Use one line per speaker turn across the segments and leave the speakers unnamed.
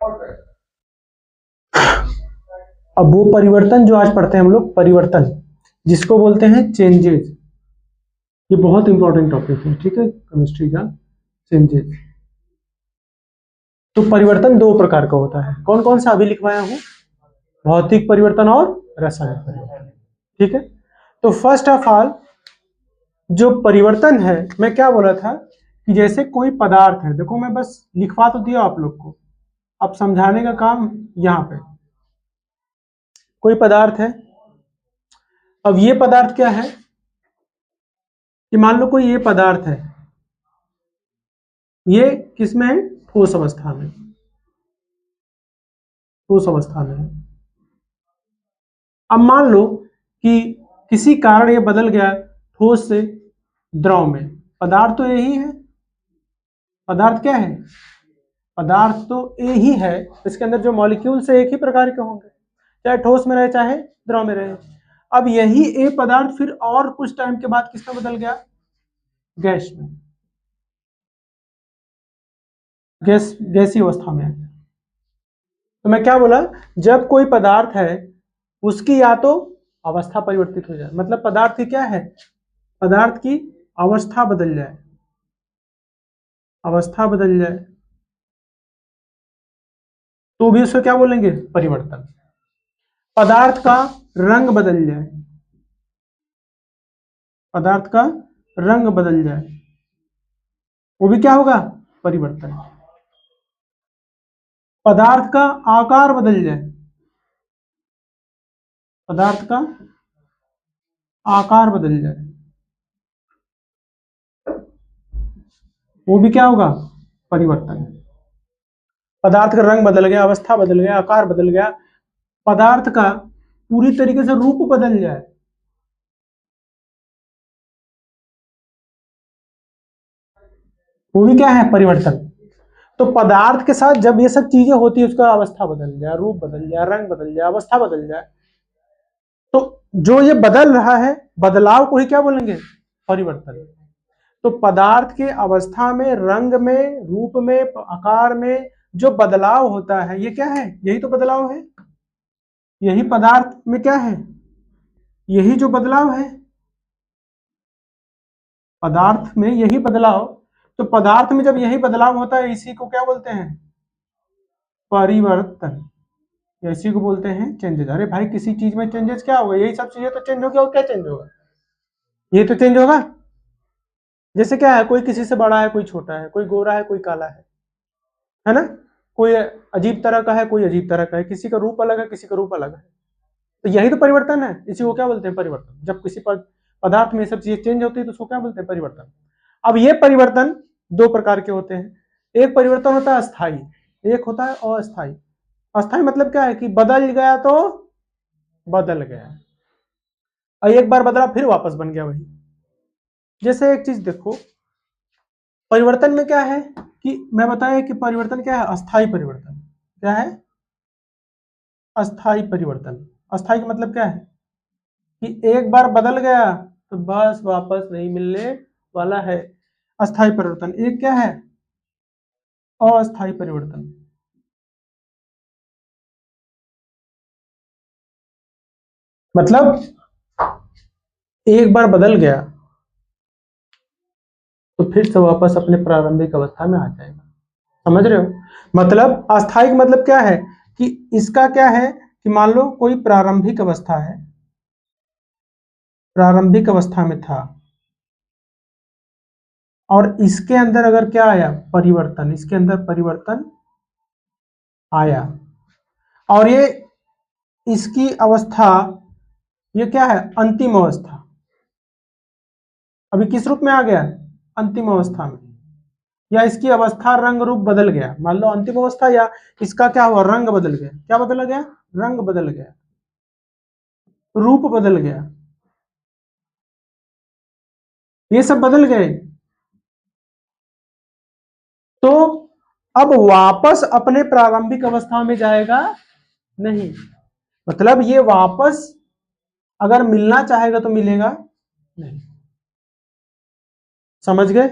अब वो परिवर्तन जो आज पढ़ते हैं हम लोग, परिवर्तन जिसको बोलते हैं चेंजेस, ये बहुत इंपॉर्टेंट टॉपिक है, ठीक है, केमिस्ट्री का चेंजेस। तो परिवर्तन दो प्रकार का होता है, कौन कौन सा अभी लिखवाया हूं, भौतिक परिवर्तन और रासायनिक परिवर्तन, ठीक है। तो फर्स्ट ऑफ ऑल जो परिवर्तन है, मैं क्या बोला था कि जैसे कोई पदार्थ है, देखो मैं बस लिखवा तो दिया आप लोग को, अब समझाने का काम यहां पे। कोई पदार्थ है, अब ये पदार्थ क्या है कि मान लो कोई ये पदार्थ है, ये किसमें है, ठोस अवस्था में, ठोस अवस्था में। अब मान लो कि किसी कारण ये बदल गया ठोस से द्रव में, पदार्थ तो यही है, पदार्थ क्या है, पदार्थ तो ए ही है, इसके अंदर जो मॉलिक्यूल्स है एक ही प्रकार के होंगे, चाहे ठोस में रहे चाहे द्रव में रहे। अब यही ए पदार्थ फिर और कुछ टाइम के बाद किसमें बदल गया, गैस में, गैसीय अवस्था में आ गया। तो मैं क्या बोला, जब कोई पदार्थ है उसकी या तो अवस्था परिवर्तित हो जाए, मतलब पदार्थ की क्या है, पदार्थ की अवस्था बदल जाए, अवस्था बदल जाए, तो भी उसको क्या बोलेंगे, परिवर्तन। पदार्थ का रंग बदल जाए, पदार्थ का रंग बदल जाए, वो भी क्या होगा, परिवर्तन। पदार्थ का आकार बदल जाए, पदार्थ का आकार बदल जाए, वो भी क्या होगा, परिवर्तन। पदार्थ का रंग बदल गया, अवस्था बदल गया, आकार बदल गया, पदार्थ का पूरी तरीके से रूप बदल जाए, वो भी क्या है, परिवर्तन। तो पदार्थ के साथ जब ये सब चीजें होती है, उसका अवस्था बदल जाए, रूप बदल जाए, रंग बदल जाए, अवस्था बदल जाए, तो जो ये बदल रहा है, बदलाव को ही क्या बोलेंगे, परिवर्तन। तो पदार्थ के अवस्था में, रंग में, रूप में, आकार में जो बदलाव होता है, ये क्या है, यही तो बदलाव है, यही पदार्थ में क्या है, यही जो बदलाव है, पदार्थ में यही बदलाव। तो पदार्थ में जब यही बदलाव होता है, इसी को क्या बोलते हैं, परिवर्तन, इसी को बोलते हैं चेंजेस। अरे भाई किसी चीज में चेंजेस क्या होगा, यही सब चीजें तो चेंज हो गया, और क्या चेंज होगा, ये तो चेंज होगा। जैसे क्या है, कोई किसी से बड़ा है, कोई छोटा है, कोई गोरा है, कोई काला है ना, कोई अजीब तरह का है, कोई अजीब तरह का है, किसी का रूप अलग है, किसी का रूप अलग है, तो यही तो परिवर्तन है, इसी को क्या बोलते हैं, परिवर्तन। जब किसी पदार्थ में सब चीजें चेंज होती है तो उसको क्या बोलते हैं, परिवर्तन। अब ये परिवर्तन दो प्रकार के होते हैं, एक परिवर्तन होता है अस्थाई, एक होता है अस्थाई। अस्थाई मतलब क्या है कि बदल गया तो बदल गया, और एक बार बदला फिर वापस बन गया वही। जैसे एक चीज देखो, परिवर्तन में क्या है कि मैं बताया कि परिवर्तन क्या है, अस्थाई परिवर्तन। क्या है, अस्थाई परिवर्तन। अस्थाई का मतलब क्या है कि एक बार बदल गया तो बस वापस नहीं मिलने वाला है, अस्थाई परिवर्तन। एक क्या है, अस्थाई परिवर्तन। मतलब एक बार बदल गया तो फिर से वापस अपने प्रारंभिक अवस्था में आ जाएगा, समझ रहे हो। मतलब अस्थाई का मतलब क्या है कि इसका क्या है कि मान लो कोई प्रारंभिक अवस्था है, प्रारंभिक अवस्था में था, और इसके अंदर अगर क्या आया, परिवर्तन, इसके अंदर परिवर्तन आया, और ये इसकी अवस्था, ये क्या है, अंतिम अवस्था, अभी किस रूप में आ गया, अंतिम अवस्था में, या इसकी अवस्था रंग रूप बदल गया, मान लो अंतिम अवस्था, या इसका क्या हुआ, रंग बदल गया, क्या बदल गया, रंग बदल गया, रूप बदल गया, ये सब बदल गए, तो अब वापस अपने प्रारंभिक अवस्था में जाएगा नहीं, मतलब ये वापस अगर मिलना चाहेगा तो मिलेगा नहीं, समझ गए।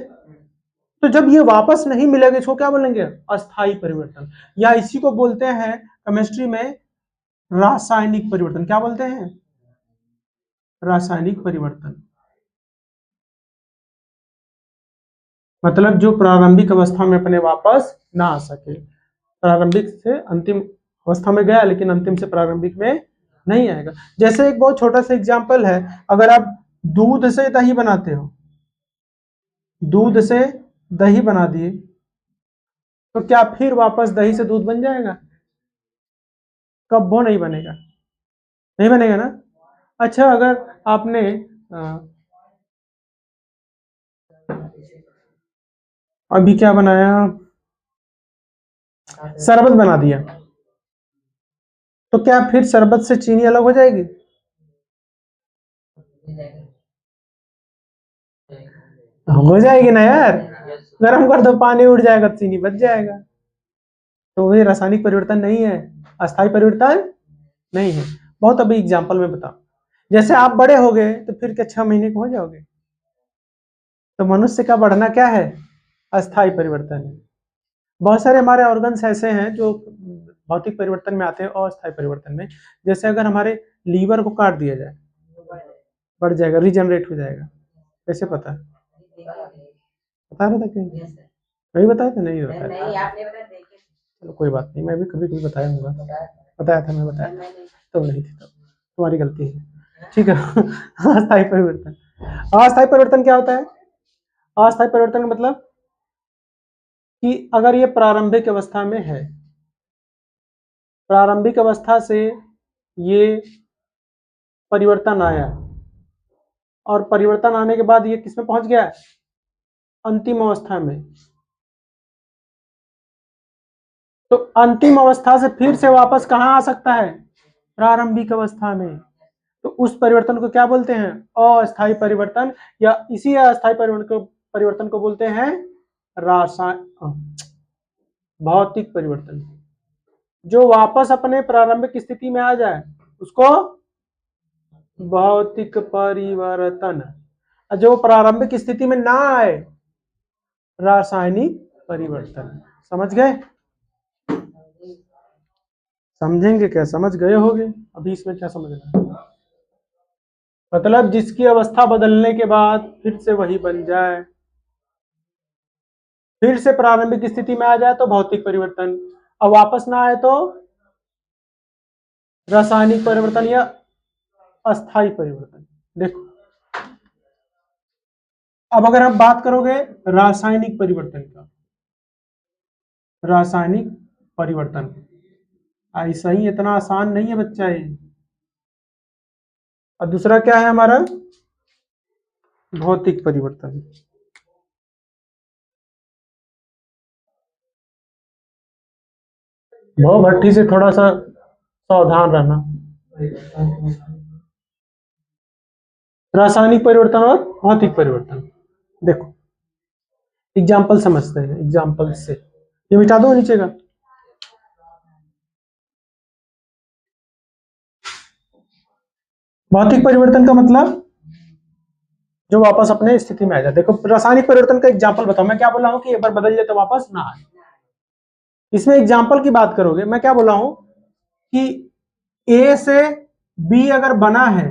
तो जब ये वापस नहीं मिलेगा इसको क्या बोलेंगे? अस्थाई परिवर्तन, या इसी को बोलते हैं केमिस्ट्री में रासायनिक परिवर्तन। क्या बोलते हैं? रासायनिक परिवर्तन। मतलब जो प्रारंभिक अवस्था में अपने वापस ना आ सके, प्रारंभिक से अंतिम अवस्था में गया लेकिन अंतिम से प्रारंभिक में नहीं आएगा। जैसे एक बहुत छोटा सा एग्जांपल है, अगर आप दूध से दही बनाते हो, दूध से दही बना दिए, तो क्या फिर वापस दही से दूध बन जाएगा? कब? वो नहीं बनेगा, नहीं बनेगा ना। अच्छा, अगर आपने अभी क्या बनाया, शरबत बना दिया, तो क्या फिर शरबत से चीनी अलग हो जाएगी? हो जाएगी ना यार, गर्म कर दो पानी उड़ जाएगा, चीनी बच जाएगा। तो ये रासायनिक परिवर्तन नहीं है, अस्थायी परिवर्तन नहीं है। बहुत अभी एग्जांपल में बताओ, जैसे आप बड़े हो गए तो फिर क्या 6 महीने के हो जाओगे? तो मनुष्य का बढ़ना क्या है? अस्थायी परिवर्तन है। बहुत सारे हमारे ऑर्गन्स ऐसे हैं जो भौतिक परिवर्तन में आते हैं और अस्थायी परिवर्तन में। जैसे अगर हमारे लीवर को काट दिया जाए, बढ़ जाएगा, रीजनरेट हो जाएगा। कैसे पता है? बता रहा था कहीं? वही बताया था? नहीं बताया? चलो कोई बात नहीं, मैं भी कभी कभी बताया हूँ, बताया था, मैं बताया तो नहीं थी, तब तुम्हारी गलती है, ठीक है। अस्थायी परिवर्तन, अस्थायी परिवर्तन क्या होता है? अस्थायी परिवर्तन का मतलब कि अगर ये प्रारंभिक अवस्था में है, प्रारंभिक अवस्था से ये परिवर्तन आया और परिवर्तन आने के बाद ये किसमें पहुंच गया? अंतिम अवस्था में। तो अंतिम अवस्था से फिर से वापस कहां आ सकता है? प्रारंभिक अवस्था में। तो उस परिवर्तन को क्या बोलते हैं? अस्थायी परिवर्तन, या इसी अस्थायी परिवर्तन को बोलते हैं भौतिक परिवर्तन। जो वापस अपने प्रारंभिक स्थिति में आ जाए उसको भौतिक परिवर्तन, जो प्रारंभिक स्थिति में ना आए रासायनिक परिवर्तन। समझ गए? समझेंगे क्या? समझ गए होगे? अभी इसमें क्या समझना है? मतलब जिसकी अवस्था बदलने के बाद फिर से वही बन जाए, फिर से प्रारंभिक स्थिति में आ जाए तो भौतिक परिवर्तन, अब वापस ना आए तो रासायनिक परिवर्तन या अस्थायी परिवर्तन। देखो, अब अगर आप बात करोगे रासायनिक परिवर्तन का, रासायनिक परिवर्तन ऐसा ही इतना आसान नहीं है बच्चा ये। और दूसरा क्या है हमारा? भौतिक परिवर्तन। भव भट्टी से थोड़ा सा सावधान रहना। रासायनिक परिवर्तन और भौतिक परिवर्तन, देखो एग्जाम्पल समझते हैं, एग्जाम्पल से। ये मिटा दो नीचे का। भौतिक परिवर्तन का मतलब जो वापस अपने स्थिति में आ जाए। देखो रासायनिक परिवर्तन का एग्जाम्पल बताओ, मैं क्या बोला हूं कि एक बार बदल जाए तो वापस ना आए। इसमें एग्जाम्पल की बात करोगे, मैं क्या बोला हूं कि ए से बी अगर बना है,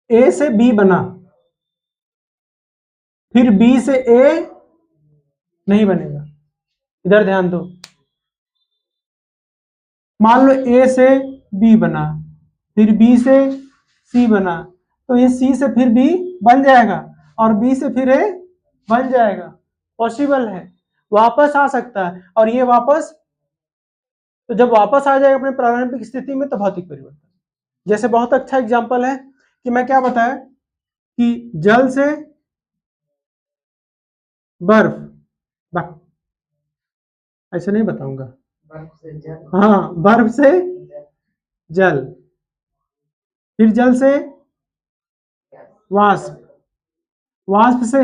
ए से बी बना, फिर बी से ए नहीं बनेगा। इधर ध्यान दो, मान लो ए से बी बना, फिर बी से सी बना, तो ये सी से फिर बी बन जाएगा और बी से फिर ए बन जाएगा। पॉसिबल है, वापस आ सकता है। और ये वापस, तो जब वापस आ जाएगा अपने प्रारंभिक स्थिति में तो भौतिक परिवर्तन। जैसे बहुत अच्छा एग्जांपल है कि मैं क्या बताया कि जल से बर्फ, ऐसे नहीं बताऊंगा, हाँ, बर्फ से जल, फिर जल से वाष्प, वाष्प से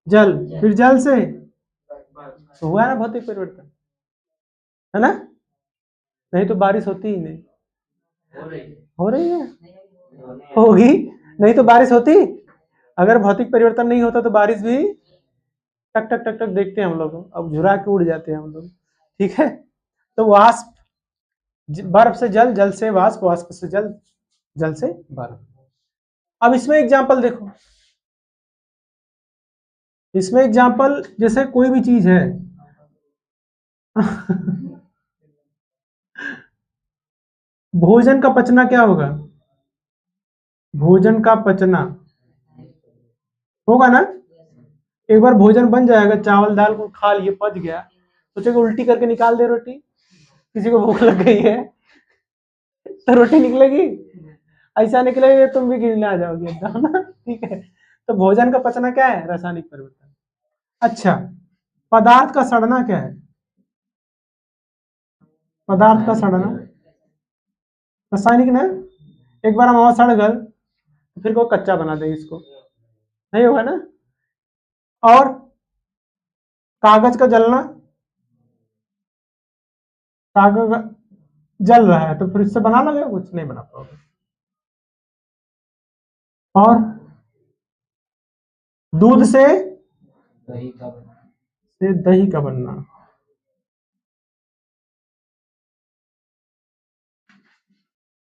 जल, फिर जल से, तो हुआ ना भौतिक परिवर्तन, है ना? नहीं तो बारिश होती ही नहीं। हो रही है, होगी, नहीं तो बारिश होती। अगर भौतिक परिवर्तन नहीं होता तो बारिश भी टक टक टक टक देखते हैं हम लोग, अब झुरा के उड़ जाते हैं हम लोग। ठीक है, तो वाष्प, बर्फ से जल, जल से वाष्प, वाष्प से जल, जल से बर्फ। अब इसमें एग्जाम्पल देखो, इसमें एग्जाम्पल जैसे कोई भी चीज है भोजन का पचना क्या होगा? भोजन का पचना होगा ना। एक बार भोजन बन जाएगा, चावल दाल को खा लिए, पच गया, सोचेगा उल्टी करके निकाल दे रोटी, किसी को भूख लग गई है तो रोटी निकलेगी, ऐसा निकलेगी तुम भी गिरने आ जाओगे एकदम ना। ठीक है, तो भोजन का पचना क्या है? रासायनिक परिवर्तन। अच्छा, पदार्थ का सड़ना क्या है? पदार्थ का सड़ना रासायनिक ना। एक बार हवा सड़ गल तो फिर को कच्चा बना देगी इसको, नहीं होगा ना। और कागज का जलना, कागज जल रहा है तो फिर इससे बना लगेगा, कुछ नहीं बना पाओगे। और दूध से दही का बनना।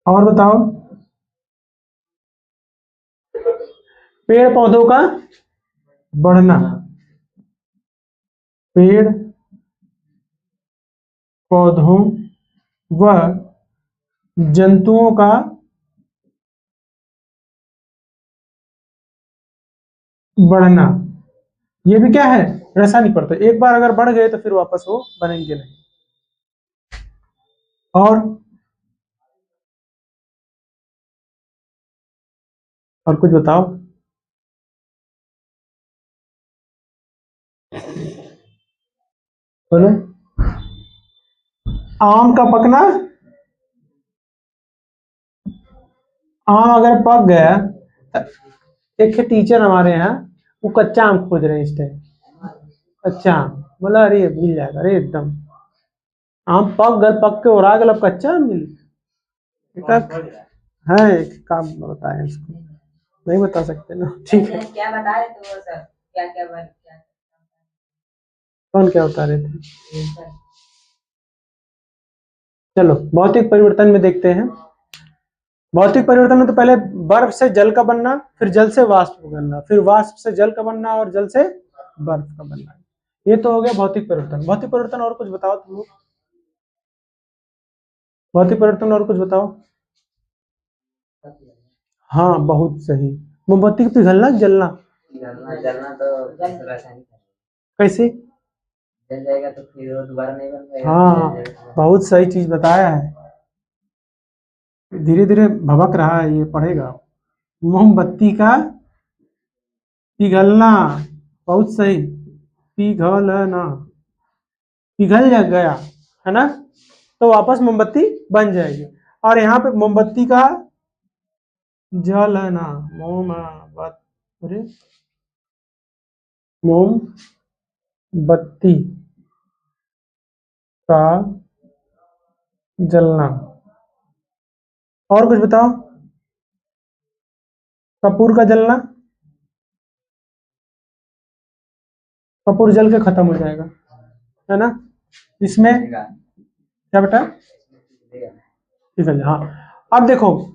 और बताओ, पेड़ पौधों का बढ़ना, पेड़ पौधों व जंतुओं का बढ़ना, ये भी क्या है? रासायनिक पदार्थ। एक बार अगर बढ़ गए तो फिर वापस वो बनेंगे नहीं। और कुछ बताओ। बोलो। आम का पकना, आम अगर पक गया, एक टीचर हमारे यहाँ, वो कच्चा आम खोज रहे हैं इस टाइम, कच्चा आम, बोला अरे मिल जाएगा, अरे एकदम आम पक गल, पक के और आ गल, अब कच्चा आम मिल है। एक काम बताए इसको, नहीं बता सकते ना। ठीक है, क्या बता रहे थे वो सर, क्या क्या क्या कौन क्या बता रहे थे? चलो भौतिक परिवर्तन में देखते हैं। भौतिक परिवर्तन में तो पहले बर्फ से जल का बनना, फिर जल से वाष्प बनना, फिर वाष्प से जल का बनना और जल से बर्फ का बनना, ये तो हो गया भौतिक परिवर्तन। भौतिक परिवर्तन और कुछ बताओ तुम लोग, भौतिक परिवर्तन और कुछ बताओ। हाँ बहुत सही, मोमबत्ती को पिघलना, जलना, जलना तो रासायनिक है। कैसे? जल जाएगा तो फिर वो दोबारा नहीं बन पाएगा। हाँ बहुत सही चीज बताया है, धीरे धीरे भभक रहा है, ये पढ़ेगा। मोमबत्ती का पिघलना, बहुत सही, पिघलना, पिघल जा गया है ना, तो वापस मोमबत्ती बन जाएगी। और यहाँ पे मोमबत्ती का जलना, अरे मोमबत्ती का जलना। और कुछ बताओ। कपूर का जलना, कपूर जल के खत्म हो जाएगा, है ना। इसमें क्या बेटा? पिघल, हाँ। अब देखो,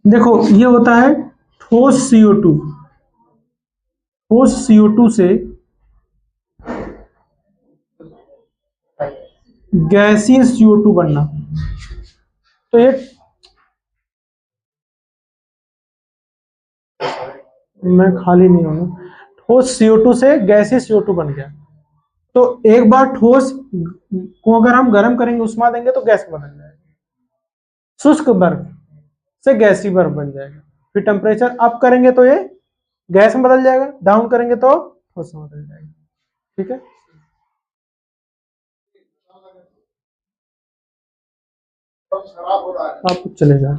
देखो ये होता है ठोस CO2, ठोस CO2 से गैसीय CO2 बनना। तो ये मैं खाली नहीं हूँ, ठोस CO2 से गैसीय CO2 बन गया। तो एक बार ठोस को अगर हम गर्म करेंगे, उष्मा देंगे तो गैस बन जाएगा, शुष्क बर्फ से गैसीय बर्फ बन जाएगा। फिर टेम्परेचर अप करेंगे तो ये गैस में बदल जाएगा, डाउन करेंगे तो ठोस में बदल जाएगा। ठीक है, आप चले जाओ।